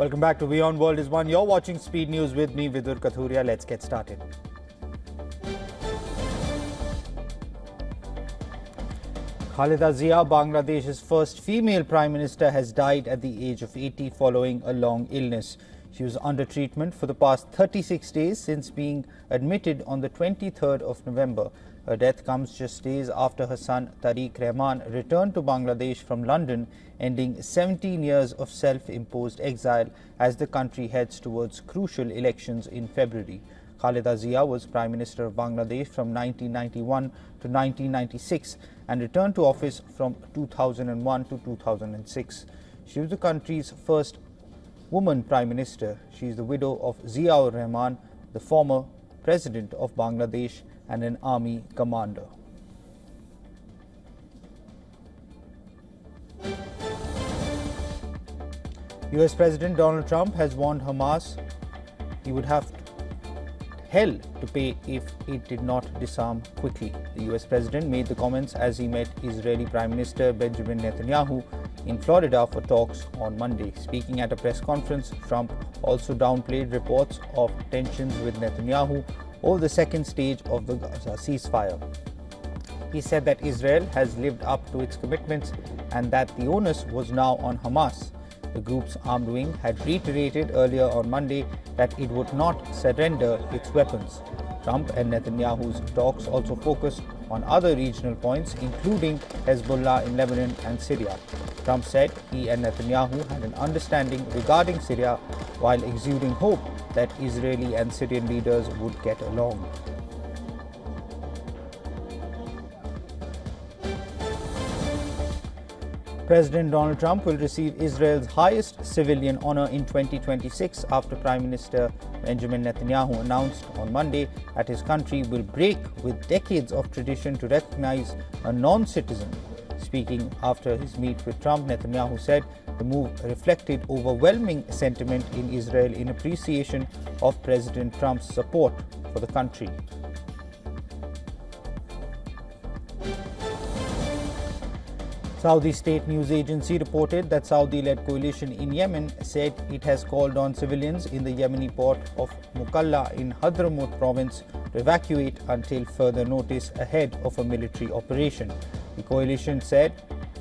Welcome back to WION World is One. You're watching Speed News with me, Vidur Kathuria. Let's get started. Khaleda Zia, Bangladesh's first female Prime Minister, has died at the age of 80 following a long illness. She was under treatment for the past 36 days since being admitted on the 23rd of November. Her death comes just days after her son Tariq Rahman returned to Bangladesh from London, ending 17 years of self-imposed exile as the country heads towards crucial elections in February. Khaleda Zia was Prime Minister of Bangladesh from 1991 to 1996 and returned to office from 2001 to 2006. She was the country's first woman Prime Minister. She is the widow of Zia-ur Rahman, the former President of Bangladesh and an army commander. US President Donald Trump has warned Hamas he would have hell to pay if it did not disarm quickly. The US President made the comments as he met Israeli Prime Minister Benjamin Netanyahu in Florida for talks on Monday. Speaking at a press conference, Trump also downplayed reports of tensions with Netanyahu over the second stage of the Gaza ceasefire. He said that Israel has lived up to its commitments and that the onus was now on Hamas. The group's armed wing had reiterated earlier on Monday that it would not surrender its weapons. Trump and Netanyahu's talks also focused on other regional points, including Hezbollah in Lebanon and Syria. Trump said he and Netanyahu had an understanding regarding Syria, while exuding hope that Israeli and Syrian leaders would get along. President Donald Trump will receive Israel's highest civilian honor in 2026 after Prime Minister Benjamin Netanyahu announced on Monday that his country will break with decades of tradition to recognize a non-citizen. Speaking after his meet with Trump, Netanyahu said the move reflected overwhelming sentiment in Israel in appreciation of President Trump's support for the country. Saudi state news agency reported that Saudi-led coalition in Yemen said it has called on civilians in the Yemeni port of Mukalla in Hadramaut province to evacuate until further notice ahead of a military operation. The coalition said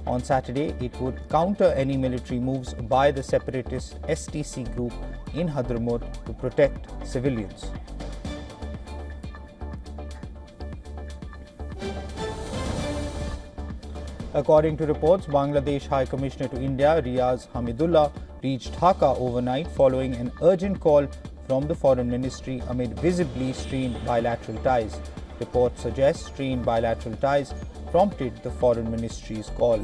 on Saturday it would counter any military moves by the separatist STC group in Hadramaut to protect civilians. According to reports, Bangladesh High Commissioner to India, Riaz Hamidullah, reached Dhaka overnight following an urgent call from the Foreign Ministry amid visibly strained bilateral ties. Reports suggest strained bilateral ties prompted the Foreign Ministry's call.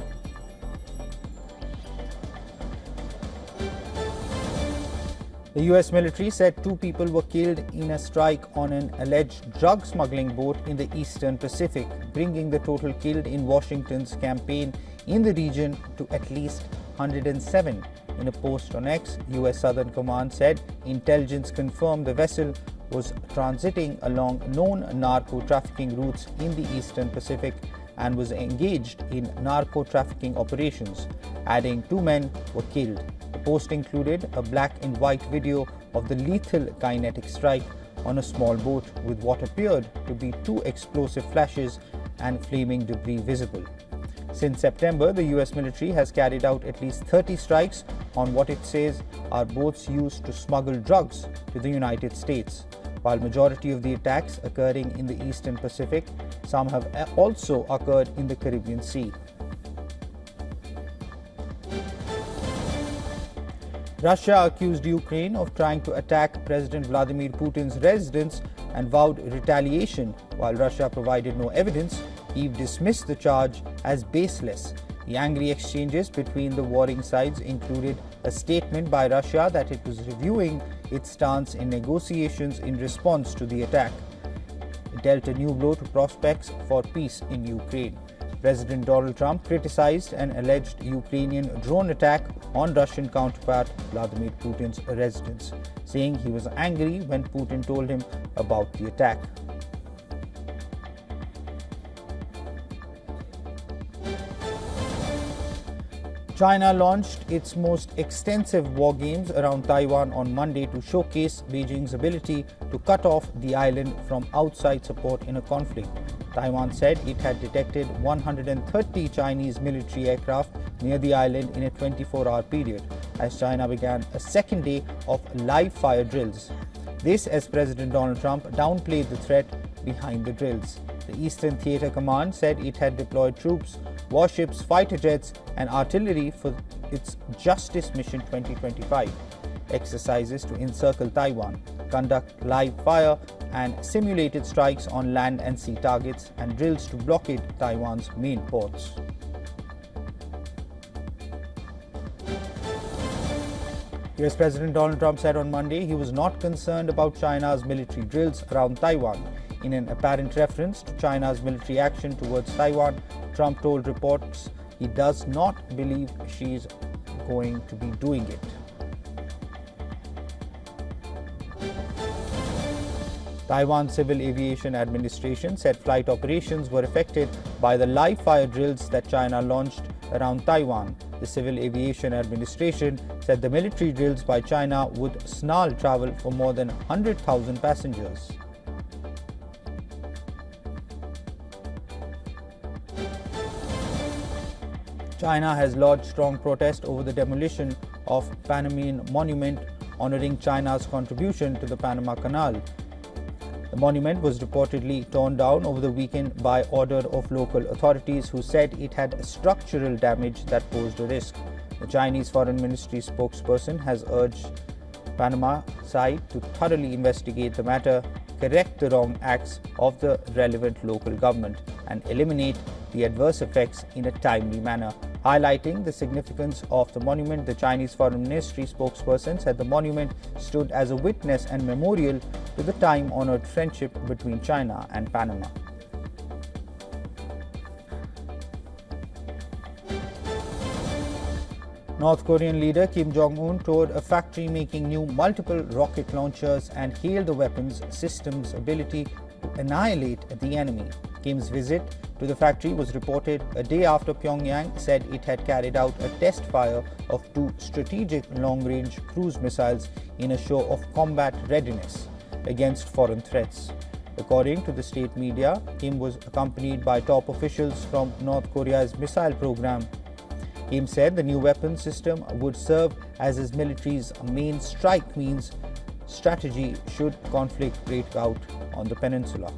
The US military said 2 people were killed in a strike on an alleged drug smuggling boat in the Eastern Pacific, bringing the total killed in Washington's campaign in the region to at least 107. In a post on X, US Southern Command said intelligence confirmed the vessel was transiting along known narco-trafficking routes in the Eastern Pacific and was engaged in narco-trafficking operations, adding 2 men were killed. The post included a black and white video of the lethal kinetic strike on a small boat with what appeared to be 2 explosive flashes and flaming debris visible. Since September, the US military has carried out at least 30 strikes on what it says are boats used to smuggle drugs to the United States. While majority of the attacks occurring in the Eastern Pacific, some have also occurred in the Caribbean Sea. Russia accused Ukraine of trying to attack President Vladimir Putin's residence and vowed retaliation. While Russia provided no evidence, Kyiv dismissed the charge as baseless. The angry exchanges between the warring sides included a statement by Russia that it was reviewing its stance in negotiations in response to the attack. It dealt a new blow to prospects for peace in Ukraine. President Donald Trump criticized an alleged Ukrainian drone attack on Russian counterpart Vladimir Putin's residence, saying he was angry when Putin told him about the attack. China launched its most extensive war games around Taiwan on Monday to showcase Beijing's ability to cut off the island from outside support in a conflict. Taiwan said it had detected 130 Chinese military aircraft near the island in a 24-hour period, as China began a second day of live-fire drills. This as President Donald Trump downplayed the threat behind the drills. The Eastern Theater Command said it had deployed troops, warships, fighter jets, and artillery for its Justice Mission 2025 exercises to encircle Taiwan, conduct live fire and simulated strikes on land and sea targets, and drills to blockade Taiwan's main ports. US President Donald Trump said on Monday he was not concerned about China's military drills around Taiwan. In an apparent reference to China's military action towards Taiwan, Trump told reporters he does not believe she is going to be doing it. Taiwan Civil Aviation Administration said flight operations were affected by the live-fire drills that China launched around Taiwan. The Civil Aviation Administration said the military drills by China would snarl travel for more than 100,000 passengers. China has lodged strong protest over the demolition of Panamanian monument honoring China's contribution to the Panama Canal. The monument was reportedly torn down over the weekend by order of local authorities who said it had structural damage that posed a risk. The Chinese Foreign Ministry spokesperson has urged Panama side to thoroughly investigate the matter, correct the wrong acts of the relevant local government, and eliminate the adverse effects in a timely manner. Highlighting the significance of the monument, the Chinese Foreign Ministry spokesperson said the monument stood as a witness and memorial to the time-honored friendship between China and Panama. North Korean leader Kim Jong-un toured a factory making new multiple rocket launchers and hailed the weapons system's ability to annihilate the enemy. Kim's visit to the factory was reported a day after Pyongyang said it had carried out a test fire of 2 strategic long-range cruise missiles in a show of combat readiness against foreign threats. According to the state media, Kim was accompanied by top officials from North Korea's missile program. Kim said the new weapon system would serve as his military's main strike means strategy should conflict break out on the peninsula.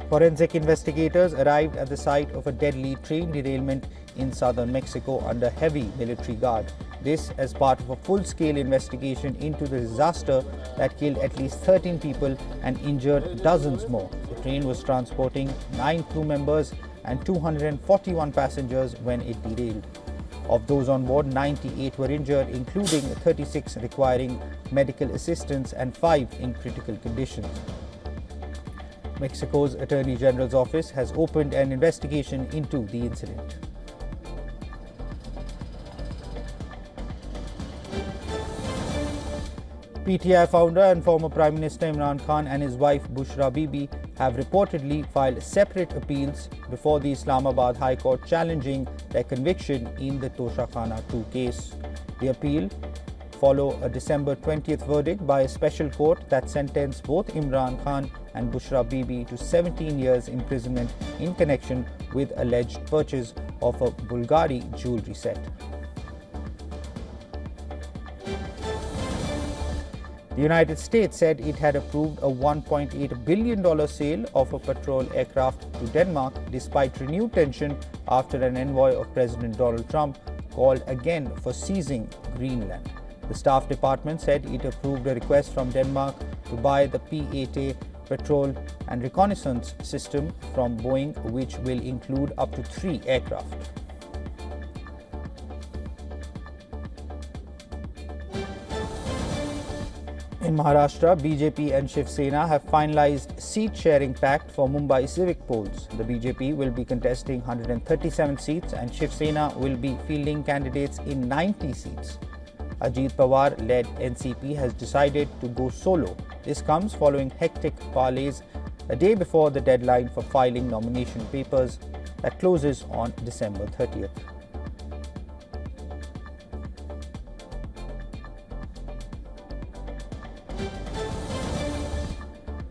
Forensic investigators arrived at the site of a deadly train derailment in southern Mexico under heavy military guard. This as part of a full-scale investigation into the disaster that killed at least 13 people and injured dozens more. The train was transporting 9 crew members and 241 passengers when it derailed. Of those on board, 98 were injured, including 36 requiring medical assistance and 5 in critical condition. Mexico's Attorney General's office has opened an investigation into the incident. PTI founder and former Prime Minister Imran Khan and his wife Bushra Bibi have reportedly filed separate appeals before the Islamabad High Court challenging their conviction in the Toshakhana 2 case. The appeal follow a December 20th verdict by a special court that sentenced both Imran Khan and Bushra Bibi to 17 years imprisonment in connection with alleged purchase of a Bulgari jewelry set. The United States said it had approved a $1.8 billion sale of a patrol aircraft to Denmark despite renewed tension after an envoy of President Donald Trump called again for seizing Greenland. The Staff Department said it approved a request from Denmark to buy the P-8A patrol and reconnaissance system from Boeing, which will include up to 3 aircraft. In Maharashtra, BJP and Shiv Sena have finalized seat-sharing pact for Mumbai civic polls. The BJP will be contesting 137 seats and Shiv Sena will be fielding candidates in 90 seats. Ajit Pawar-led NCP has decided to go solo. This comes following hectic parleys a day before the deadline for filing nomination papers that closes on December 30th.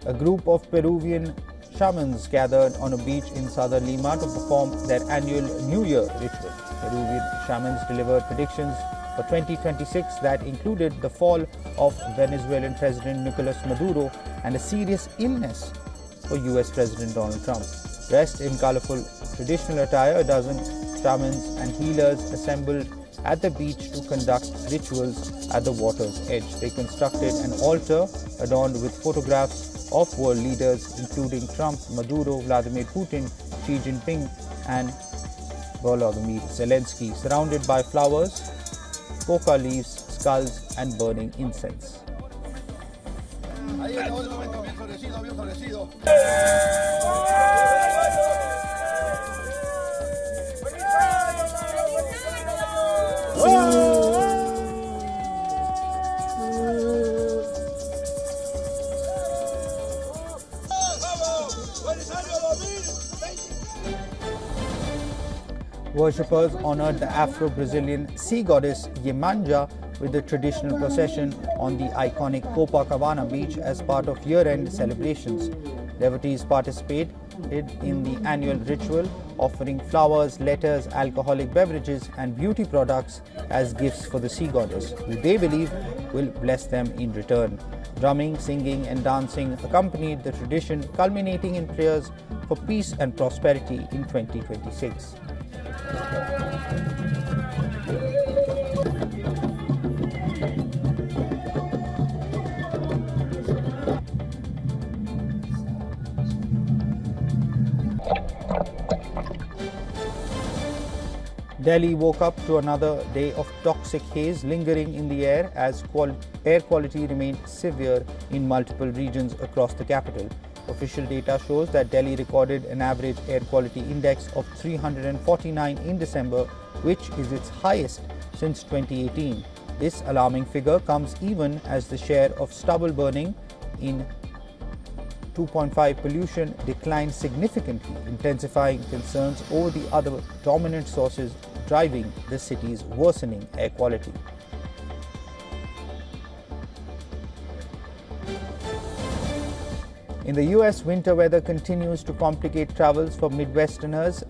A group of Peruvian shamans gathered on a beach in southern Lima to perform their annual New Year ritual. Peruvian shamans delivered predictions for 2026 that included the fall of Venezuelan President Nicolas Maduro and a serious illness for US President Donald Trump. Dressed in colorful traditional attire, a dozen shamans and healers assembled at the beach to conduct rituals at the water's edge. They constructed an altar adorned with photographs of world leaders including Trump, Maduro, Vladimir Putin, Xi Jinping and Volodymyr Zelensky, surrounded by flowers, coca leaves, skulls and burning incense. Worshippers honored the Afro-Brazilian sea goddess Yemanja with the traditional procession on the iconic Copacabana beach as part of year-end celebrations. Devotees participated in the annual ritual, offering flowers, letters, alcoholic beverages and beauty products as gifts for the sea goddess, who they believe will bless them in return. Drumming, singing and dancing accompanied the tradition, culminating in prayers for peace and prosperity in 2026. Delhi woke up to another day of toxic haze lingering in the air as air quality remained severe in multiple regions across the capital. Official data shows that Delhi recorded an average air quality index of 349 in December, which is its highest since 2018. This alarming figure comes even as the share of stubble burning in 2.5 pollution declined significantly, intensifying concerns over the other dominant sources driving the city's worsening air quality. In the US, winter weather continues to complicate travels for Midwesterners.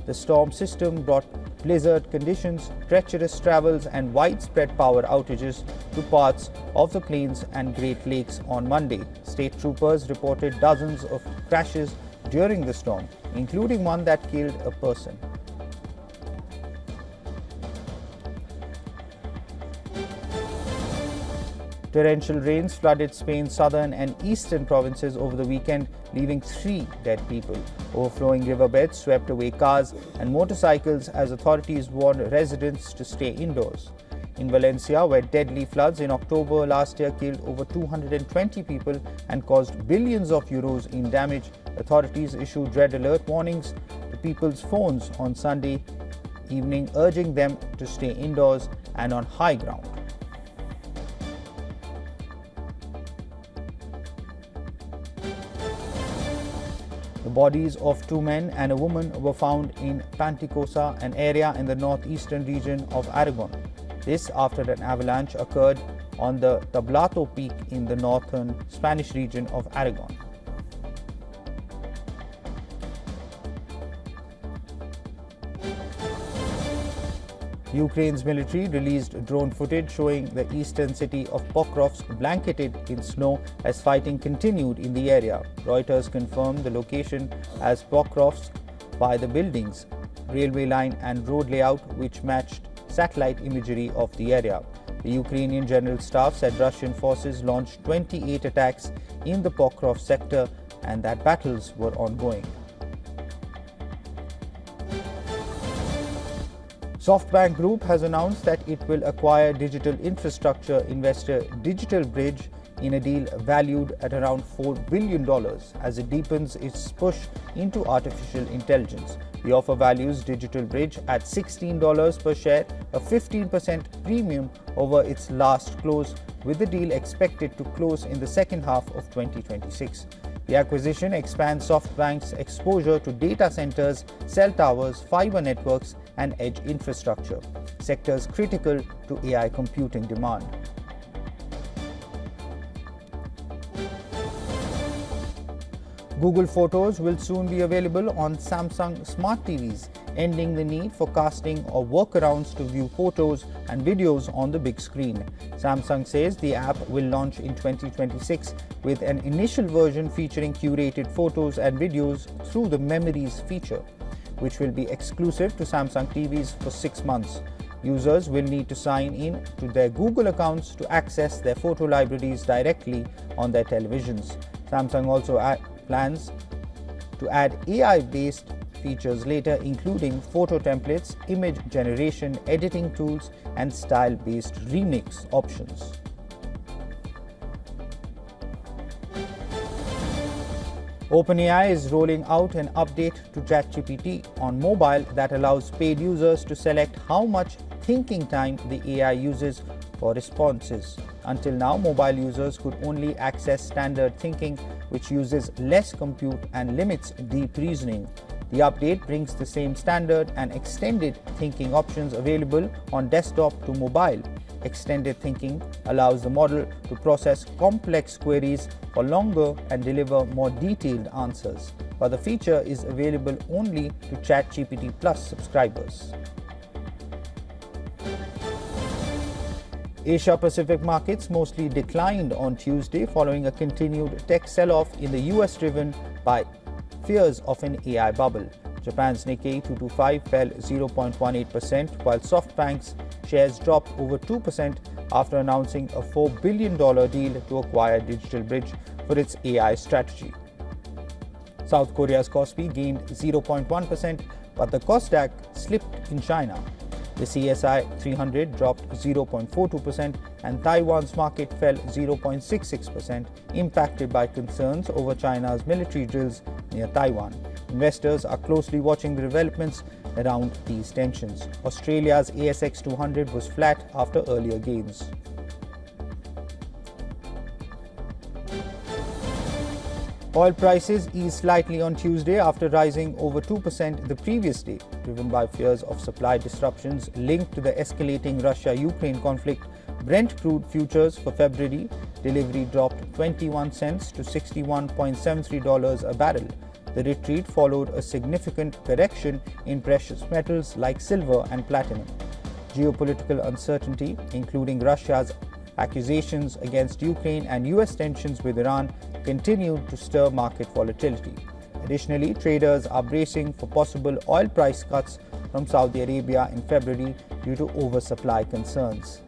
The storm system brought blizzard conditions, treacherous travels and widespread power outages to parts of the Plains and Great Lakes on Monday. State troopers reported dozens of crashes during the storm, including one that killed a person. Torrential rains flooded Spain's southern and eastern provinces over the weekend, leaving 3 dead people. Overflowing riverbeds swept away cars and motorcycles as authorities warned residents to stay indoors. In Valencia, where deadly floods in October last year killed over 220 people and caused billions of euros in damage, authorities issued red alert warnings to people's phones on Sunday evening, urging them to stay indoors and on high ground. The bodies of 2 men and a woman were found in Panticosa, an area in the northeastern region of Aragon. This after an avalanche occurred on the Tablato Peak in the northern Spanish region of Aragon. Ukraine's military released drone footage showing the eastern city of Pokrovsk blanketed in snow as fighting continued in the area. Reuters confirmed the location as Pokrovsk by the buildings, railway line and road layout which matched satellite imagery of the area. The Ukrainian General Staff said Russian forces launched 28 attacks in the Pokrovsk sector and that battles were ongoing. SoftBank Group has announced that it will acquire digital infrastructure investor DigitalBridge in a deal valued at around $4 billion as it deepens its push into artificial intelligence. The offer values DigitalBridge at $16 per share, a 15% premium over its last close, with the deal expected to close in the second half of 2026. The acquisition expands SoftBank's exposure to data centers, cell towers, fiber networks, and edge infrastructure, sectors critical to AI computing demand. Google Photos will soon be available on Samsung smart TVs, ending the need for casting or workarounds to view photos and videos on the big screen. Samsung says the app will launch in 2026 with an initial version featuring curated photos and videos through the Memories feature, which will be exclusive to Samsung TVs for 6 months. Users will need to sign in to their Google accounts to access their photo libraries directly on their televisions. Samsung also plans to add AI-based features later, including photo templates, image generation, editing tools, and style-based remix options. OpenAI is rolling out an update to ChatGPT on mobile that allows paid users to select how much thinking time the AI uses for responses. Until now, mobile users could only access standard thinking, which uses less compute and limits deep reasoning. The update brings the same standard and extended thinking options available on desktop to mobile. Extended thinking allows the model to process complex queries for longer and deliver more detailed answers, but the feature is available only to ChatGPT Plus subscribers. Asia-Pacific markets mostly declined on Tuesday following a continued tech sell-off in the US driven by fears of an AI bubble. Japan's Nikkei 225 fell 0.18%, while SoftBank's shares dropped over 2% after announcing a $4 billion deal to acquire Digital Bridge for its AI strategy. South Korea's Kospi gained 0.1%, but the Kosdaq slipped in China. The CSI 300 dropped 0.42% and Taiwan's market fell 0.66%, impacted by concerns over China's military drills near Taiwan. Investors are closely watching the developments around these tensions. Australia's ASX 200 was flat after earlier gains. Oil prices eased slightly on Tuesday after rising over 2% the previous day, driven by fears of supply disruptions linked to the escalating Russia-Ukraine conflict. Brent crude futures for February delivery dropped 21 cents to $61.73 a barrel. The retreat followed a significant correction in precious metals like silver and platinum. Geopolitical uncertainty, including Russia's accusations against Ukraine and US tensions with Iran, continued to stir market volatility. Additionally, traders are bracing for possible oil price cuts from Saudi Arabia in February due to oversupply concerns.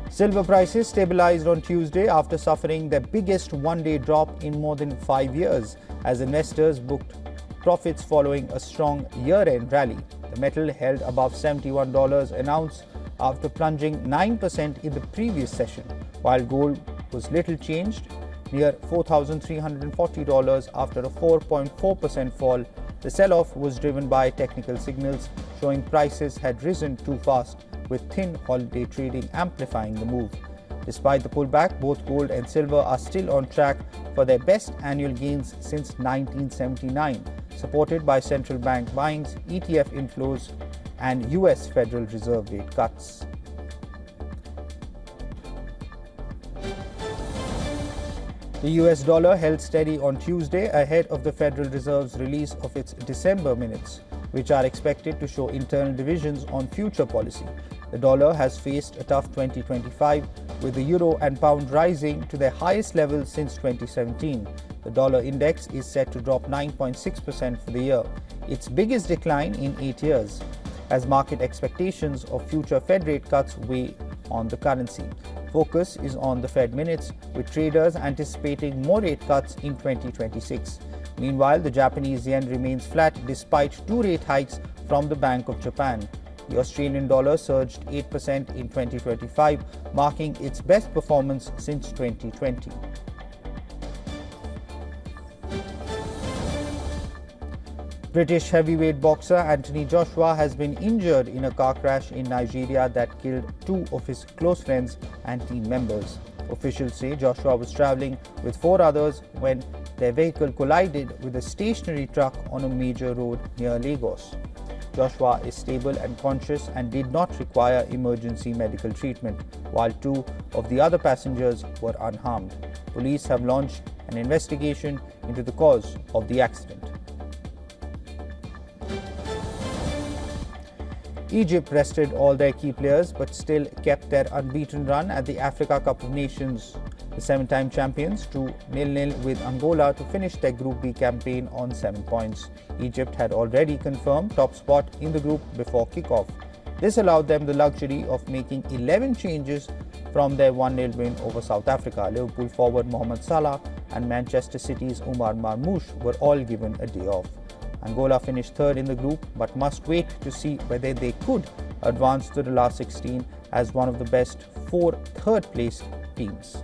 Silver prices stabilized on Tuesday after suffering their biggest one-day drop in more than 5 years, as investors booked profits following a strong year-end rally. The metal held above $71 an ounce after plunging 9% in the previous session, while gold was little changed, near $4,340 after a 4.4% fall. The sell-off was driven by technical signals showing prices had risen too fast, with thin holiday trading amplifying the move. Despite the pullback, both gold and silver are still on track for their best annual gains since 1979, supported by central bank buyings, ETF inflows, and US Federal Reserve rate cuts. The US dollar held steady on Tuesday ahead of the Federal Reserve's release of its December minutes, which are expected to show internal divisions on future policy. The dollar has faced a tough 2025, with the euro and pound rising to their highest levels since 2017. The dollar index is set to drop 9.6% for the year, its biggest decline in 8 years, as market expectations of future Fed rate cuts weigh on the currency. Focus is on the Fed minutes, with traders anticipating more rate cuts in 2026. Meanwhile, the Japanese yen remains flat despite 2 rate hikes from the Bank of Japan. The Australian dollar surged 8% in 2025, marking its best performance since 2020. British heavyweight boxer Anthony Joshua has been injured in a car crash in Nigeria that killed 2 of his close friends and team members. Officials say Joshua was travelling with 4 others when their vehicle collided with a stationary truck on a major road near Lagos. Joshua is stable and conscious and did not require emergency medical treatment, while 2 of the other passengers were unharmed. Police have launched an investigation into the cause of the accident. Egypt rested all their key players but still kept their unbeaten run at the Africa Cup of Nations. The 7-time champions drew 0-0 with Angola to finish their Group B campaign on 7 points. Egypt had already confirmed top spot in the group before kickoff. This allowed them the luxury of making 11 changes from their 1-0 win over South Africa. Liverpool forward Mohamed Salah and Manchester City's Umar Marmoush were all given a day off. Angola finished third in the group but must wait to see whether they could advance to the last 16 as one of the best 4 third-placed teams.